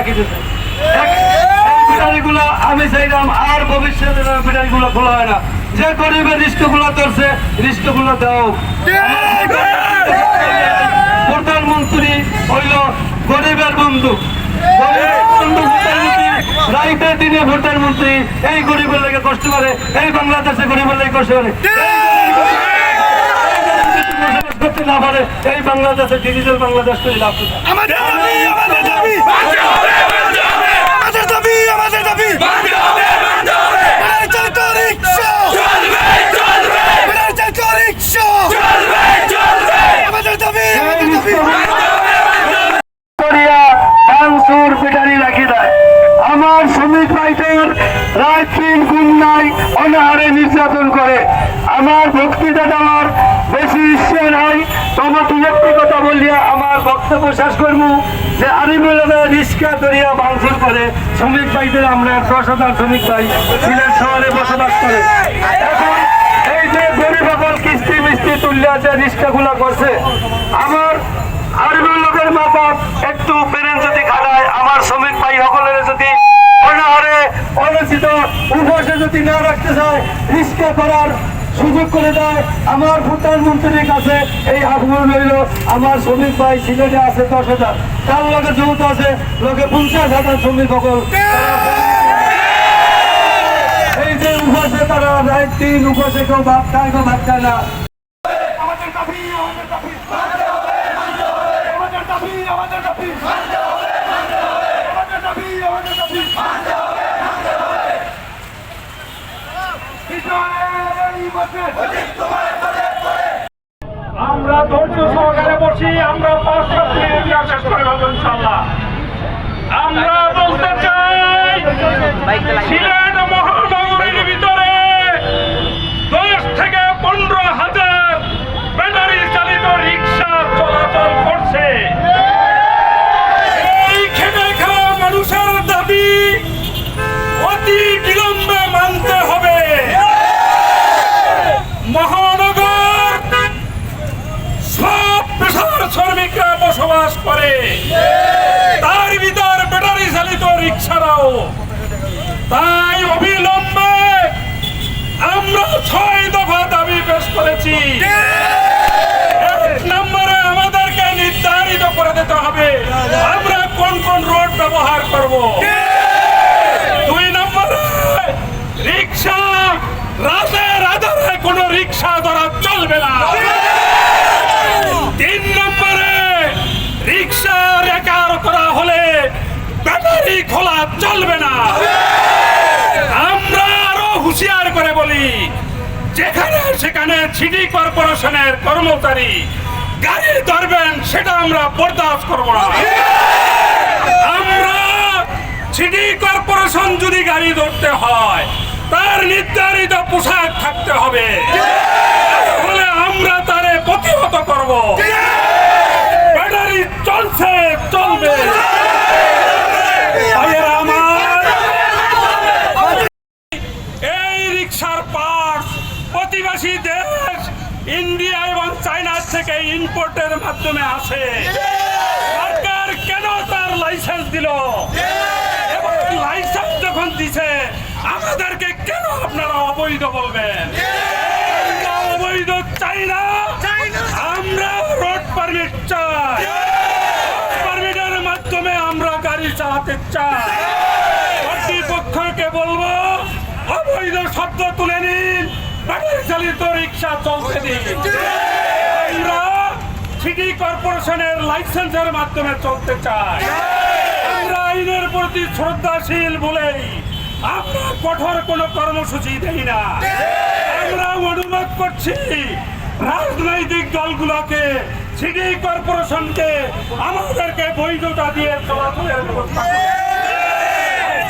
রাখি দিতে ব্যাটারিগুলো আমি চাইলাম আর ভবিষ্যতে ব্যাটারিগুলো খোলা হয় না। যে গরিবের রিস্টগুলো ধরছে রিস্টগুলো দাও। প্রধানমন্ত্রী হইল গরিবের বন্ধু, রাইতের দিনে প্রধানমন্ত্রী এই গরিবের লেগে কষ্ট করে, এই বাংলাদেশে গরিবের লেগে কষ্ট করে করতে না পারে। এই বাংলাদেশে ডিজিটাল বাংলাদেশ করে লাভ করতে আমার শ্রমিক ভাইদের রাত দিন ঘুম নাই, অনাহারে নির্যাতন করে। আমার বক্তৃতা দেওয়ার বেশি ইচ্ছে নাই, তবে দু একটি কথা বলিয়া আমার বক্তব্য শেষ করবো। যে আরিমুলবে রিস্কা দরিয়া ভাঙচুর করে শ্রমিক ভাইদের, আমরা 10,000 শ্রমিক ভাই সিলেট শহরে বসবাস করে। এখন এই যে গরিব সকল কিস্তি মিস্তি তুলিয়া যে রিস্কাগুলা করছে, আমার আরিমুল লোকের মাথা একটু পেরেন যদি খাটায়, আমার শ্রমিক ভাই সকলের যদি অনাহারে অনুচিত উপসে যদি না রাখতে চায়, রিস্কা করার সুযোগ করে দেয়, আমার প্রধানমন্ত্রীর কাছে এই আহ্বান রইল। আমার শ্রমিক ভাই সিলেটে আছে 10,000, তার লোকে যৌথ আছে লোকে 50,000 শ্রমিক সকল। এই যে উপসে তারা রাত দিন উপসে কেউ ভাত খায়, কেউ ভাত খায় না। আমরা ধৈর্য সহকারে বসি, আমরা 5 মিনিট শেষ করে ফেলবো ইনশাআল্লাহ। আমরা বলতে চাই সিলেট মহানগরীর ভিতরে 10 থেকে 15,000 ব্যাটারি চালিত রিক্সা চলাচল করছে। এই খেটে খাওয়া মানুষের দাবি অতি বিলম্বে মানতে হবে। মহানগর সব পেশার শ্রমিকরা বসবাস করে, তার ভিতর ব্যাটারি চালিত রিক্সারাও। তাই অবিলম্বে আমরা 6 দফা দাবি পেশ করেছি। 1 নম্বরে আমাদেরকে নির্ধারিত করে দিতে হবে আমরা কোন কোন রোড ব্যবহার করব। 2 নম্বরে রিক্সা রাতের আধারে কোন রিক্সা ধরা চলবে না। 3 নম্বরে রিক্সা রেকার করা হলে ব্যাটারি খোলা চলবে না। আমরা আরো হুঁশিয়ার করে বলি, যেখানে সেখানে সিটি কর্পোরেশনের কর্মচারী গাড়ি ধরবেন সেটা আমরা বরদাস্ত করব না। আমরা সিটি কর্পোরেশন যদি গাড়ি ধরতে হয় তার নির্ধারিত পোশাক থাকতে হবে, তাহলে আমরা তারে প্রতিহত করব। ব্যাটারি চলছে, চলবে। এই রিক্সার পার্টস প্রতিবেশী দেশ ইন্ডিয়া এবং চায়না থেকে ইম্পোর্টের মাধ্যমে আসে। সরকার কেন তার লাইসেন্স দিল? এবং লাইসেন্স যখন দিছে আমাদেরকে কেন আপনারা অবৈধ বলবেন? আমরা অবৈধ চাই না, আমরা রোড পারমিট চাই। পারমিটের মাধ্যমে আমরা গাড়ি চালাতে চাই। কর্তৃপক্ষকে বলবো অবৈধ শব্দ তুলে নিন, ব্যাটারি চালিত রিক্সা চলতে দিন। আমরা সিটি কর্পোরেশনের লাইসেন্সের মাধ্যমে চলতে চাই। আমরা আইনের প্রতি শ্রদ্ধাশীল বলেই আমরা কঠোর কোনো কর্মসূচি দেই না। আমরা অনুরোধ করছি রাজনৈতিক দলগুলোকে, সিটি কর্পোরেশনকে আমাদেরকে বৈধতা দিয়ে চলাচলের ব্যবস্থা